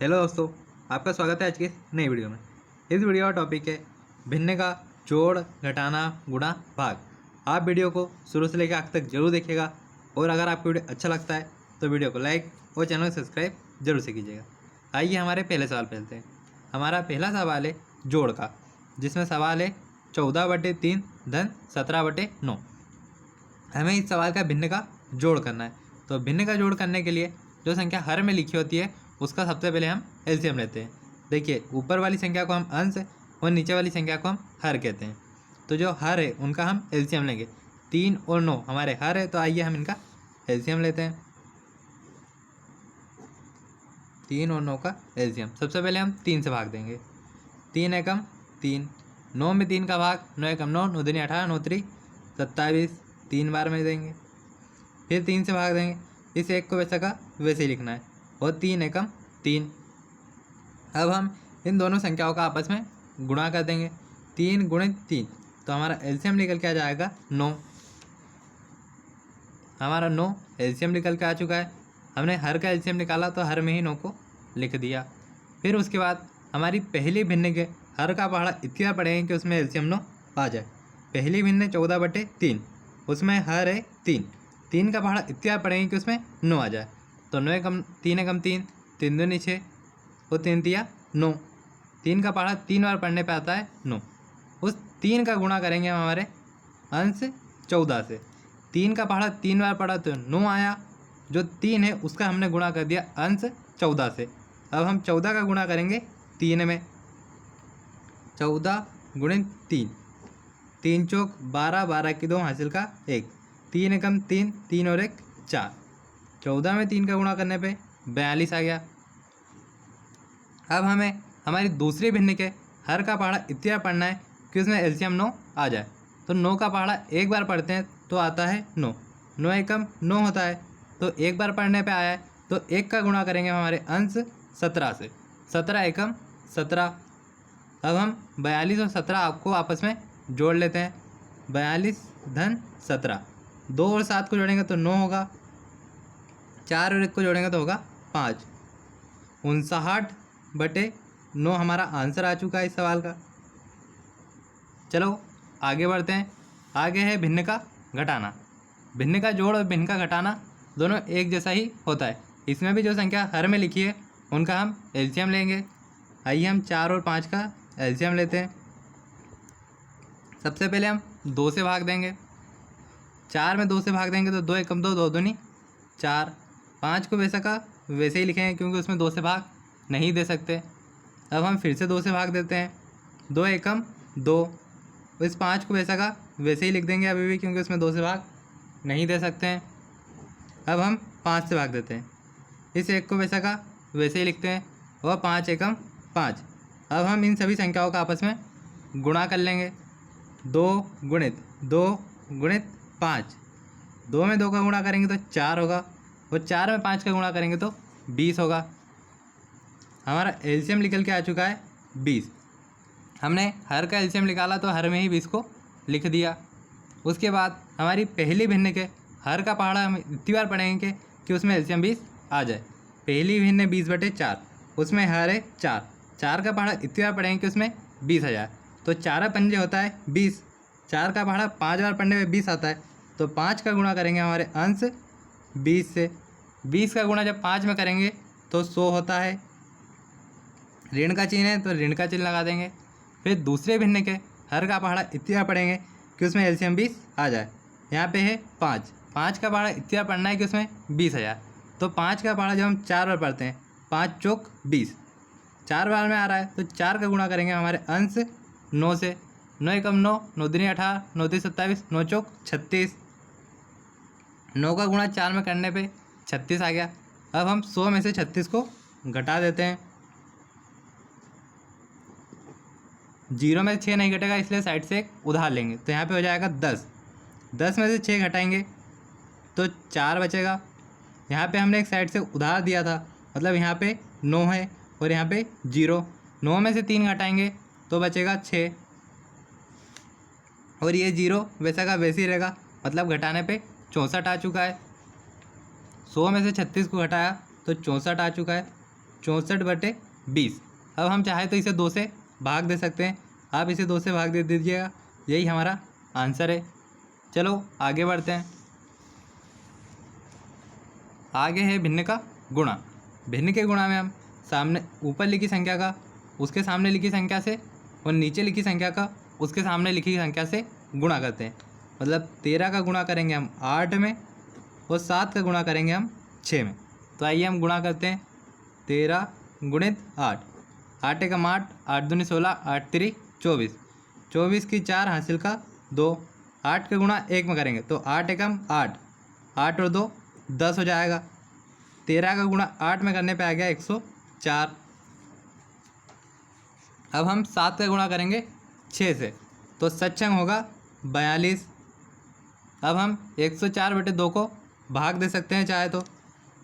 Hello दोस्तों, आपका स्वागत है आज की नई वीडियो में। इस वीडियो का टॉपिक है भिन्न का जोड़, घटाना, गुणा, भाग। आप वीडियो को शुरू से लेकर आखिर तक जरूर देखिएगा और अगर आपको वीडियो अच्छा लगता है तो वीडियो को लाइक और चैनल को सब्सक्राइब जरूर से कीजिएगा। आइए हमारे पहले सवाल पहलते हैं। हमारा पहला सवाल है जोड़ का, जिसमें सवाल है 14/3 धन 17/9। हमें इस सवाल का भिन्न का जोड़ करना है। तो भिन्न का जोड़ करने के लिए जो संख्या हर में लिखी होती है उसका सबसे पहले हम एलसीएम लेते हैं। देखिए, ऊपर वाली संख्या को हम अंश और नीचे वाली संख्या को हम हर कहते हैं। तो जो हर है उनका हम एलसीएम लेंगे। 3 और 9 हमारे हर है, तो आइए हम इनका एलसीएम लेते हैं। 3 और 9 का एलसीएम सबसे पहले हम 3 से भाग देंगे। 3 एकम 3, 9 में 3 का भाग, 9 एकम 9, 9 दूनी 18, 9 त्रिक 27, 3 बार में देंगे। फिर 3 से भाग देंगे। इस एक को वैसा का वैसे ही लिखना है और 3 एकम 3। अब हम इन दोनों संख्याओं का आपस में गुणा कर देंगे। 3 गुणित 3, तो हमारा एलसीएम निकल के आ जाएगा 9। हमारा 9 एलसीएम निकल के आ चुका है। हमने हर का एलसीएम निकाला तो हर में ही 9 को लिख दिया। फिर उसके बाद हमारी पहली भिन्न के हर का पहाड़ा इतना पड़ेंगे कि उसमें एलसीएम 9 आ जाए। पहली भिन्न 14/3, उसमें हर है 3, 3 का पहाड़ा इतना पड़ेंगे कि उसमें 9 आ जाए। तो 9 एकम 3 एकम 3, 3 दूनी 6 और 3 तिया 9। 3 का पहाड़ा 3 बार पढ़ने पे आता है 9। उस 3 का गुणा करेंगे हम हमारे अंश 14 से। 3 का पहाड़ा 3 बार पढ़ा तो 9 आया। जो 3 है उसका हमने गुणा कर दिया अंश 14 से। अब हम 14 का गुणा करेंगे 3 में। 14 गुणित 3, 3 चौक 12, 12 की 2 हासिल का 1, 3 एकम 3, 3 और 1 4। 14 में 3 का गुणा करने पे 42 आ गया। अब हमें हमारी दूसरी भिन्न के हर का पहाड़ा इतना पढ़ना है कि उसमें एलसीएम 9 आ जाए। तो 9 का पहाड़ा एक बार पढ़ते हैं तो आता है 9, 9 एकम 9 होता है। तो एक बार पढ़ने पे आया है तो 1 का गुणा करेंगे हमारे अंश 17 से। 17 एकम 17। अब हम 42 और 17 आपको आपस में जोड़ लेते हैं। 42 धन 17, 2 और 7 को जोड़ेंगे तो 9 होगा, 4 और 1 को जोड़ेंगे तो होगा 5। 59/9 हमारा आंसर आ चुका है इस सवाल का। चलो आगे बढ़ते हैं। आगे है भिन्न का घटाना। भिन्न का जोड़ और भिन्न का घटाना दोनों एक जैसा ही होता है। इसमें भी जो संख्या हर में लिखी है उनका हम एलसीएम लेंगे। आइए हम 4 और 5 का एलसीएम लेते हैं। सबसे पहले हम 2 से भाग देंगे। 4 में 2 से भाग देंगे तो 2 एकम 2, 2 दूनी 4। 5 को वैसा का वैसे ही लिखेंगे क्योंकि उसमें 2 से भाग नहीं दे सकते। अब हम फिर से 2 से भाग देते हैं। 2 एकम 2, इस 5 को वैसा का वैसे ही लिख देंगे अभी भी क्योंकि उसमें 2 से भाग नहीं दे सकते हैं। अब हम 5 से भाग देते हैं। इस 1 को वैसा का वैसे ही लिखते हैं और 5 एकम 5। अब हम इन सभी संख्याओं का आपस में गुणा कर लेंगे। 2 गुणित 2 गुणित 5, 2 में 2 का गुणा करेंगे तो 4 होगा और 4 में 5 का गुणा करेंगे तो 20 होगा। हमारा एलसीएम निकल के आ चुका है 20। हमने हर का एलसीएम निकाला तो हर में ही 20 को लिख दिया। उसके बाद हमारी पहली भिन्न के हर का पहाड़ा हम इतनी बार पढ़ेंगे कि उसमें एलसीएम 20 आ जाए। पहली भिन्न 20/4, उसमें हर है 4, 4 का पहाड़ा इतनी बार पढ़ेंगे कि उसमें 20 आ जाए। तो 4 पंजे होता है 20, 4 का पहाड़ा 5 बार पढ़ने में 20 आता है। तो 5 का गुणा करेंगे हमारे अंश 20 से। 20 का गुणा जब 5 में करेंगे तो 100 होता है। ऋण का चिन्ह है तो ऋण का चिन्ह लगा देंगे। फिर दूसरे भिन्न के हर का पहाड़ा इतना पढ़ेंगे कि उसमें एलसीएम 20 आ जाए। यहाँ पे है 5, 5 का पहाड़ा इतना पढ़ना है कि उसमें 20 आ जाए। तो 5 का पहाड़ा जब हम 4 बार पढ़ते हैं, 5 चौक 20, 4 बार में आ रहा है तो 4 का गुणा करेंगे हमारे अंश 9 से। 9 एकम 9, 9 दूनी 18, 9 तीन 27, 9 चौक 36। 9 का गुणा 4 में करने पे 36 आ गया। अब हम 100 में से 36 को घटा देते हैं। 0 में से 6 नहीं घटेगा इसलिए साइड से एक उधार लेंगे तो यहाँ पे हो जाएगा 10। 10 में से 6 घटाएंगे तो 4 बचेगा। यहाँ पे हमने एक साइड से उधार दिया था, मतलब यहाँ पे 9 है और यहाँ पे 0। 9 में से 3 घटाएंगे तो बचेगा 6 और ये 0 वैसा का वैसे ही रहेगा, मतलब घटाने पे 64 आ चुका है। 100 में से 36 को घटाया तो 64 आ चुका है। 64/20। अब हम चाहे तो इसे 2 से भाग दे सकते हैं, आप इसे 2 से भाग दे दीजिएगा, यही हमारा आंसर है। चलो आगे बढ़ते हैं। आगे है भिन्न का गुणा। भिन्न के गुणा में हम सामने ऊपर लिखी संख्या का उसके सामने लिखी संख्या से और नीचे लिखी संख्या का उसके सामने लिखी संख्या से गुणा करते हैं। मतलब 13 का गुणा करेंगे हम 8 में और 7 का गुणा करेंगे हम 6 में। तो आइए हम गुणा करते हैं। 13 गुणित 8, 8 एकम 8, 8 दूनी 16, 8 तिरी 24, 24 की 4 हासिल का 2, 8 का गुणा 1 में करेंगे तो 8 एकम 8, 8 और 2 10 हो जाएगा। 13 का गुणा 8 में करने पे आ गया 104। अब हम 7 का गुणा करेंगे 6 से तो सक्षम होगा 42। अब हम 104/2 को भाग दे सकते हैं चाहे तो,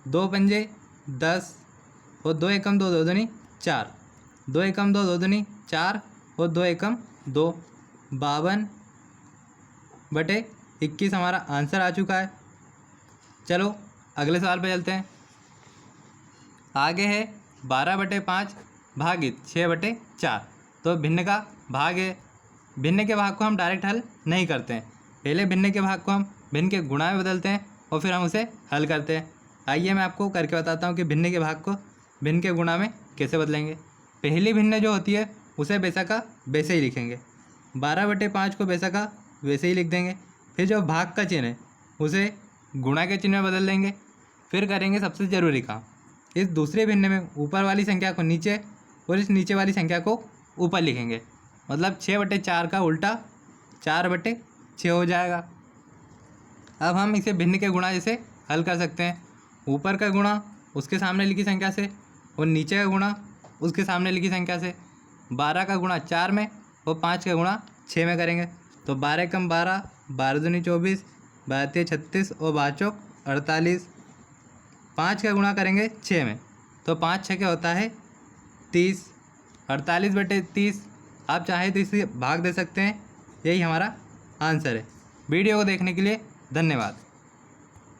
2 पंजे 10 और 2 एकम 2, 2 दूनी 4, 2 एकम 2, 2 दूनी 4 और 2 एकम 2, 52/21 हमारा आंसर आ चुका है। चलो अगले सवाल पे चलते हैं। आगे है 12/5 भागित 6/4। तो भिन्न का भाग है। भिन्न के भाग को हम डायरेक्ट हल नहीं करते हैं, पहले भिन्न के भाग को हम भिन्न के गुणा में बदलते हैं और फिर हम उसे हल करते हैं। आइए मैं आपको करके बताता हूँ कि भिन्न के भाग को भिन्न के गुणा में कैसे बदलेंगे। पहली भिन्न जो होती है उसे वैसा का वैसे ही लिखेंगे, 12/5 को वैसा का वैसे ही लिख देंगे। फिर जो भाग का चिन्ह है उसे गुणा के चिन्ह में बदल देंगे। फिर करेंगे सबसे ज़रूरी काम, इस दूसरे भिन्न में ऊपर वाली संख्या को नीचे और इस नीचे वाली संख्या को ऊपर लिखेंगे। मतलब 6/4 का उल्टा 4/6 हो जाएगा। अब हम इसे भिन्न के गुणा जैसे हल कर सकते हैं। ऊपर का गुणा उसके सामने लिखी संख्या से और नीचे का गुणा उसके सामने लिखी संख्या से। 12 का गुणा 4 में और 5 का गुणा 6 में करेंगे तो 12 एकम 12, 12 दूनी 24, 12 तिया 36 और 12 चौक 48। 5 का गुणा करेंगे 6 में तो 5 6 होता है 30, 48/30। आप चाहे तो इसे भाग दे सकते हैं, यही हमारा आंसर है। वीडियो को देखने के लिए धन्यवाद।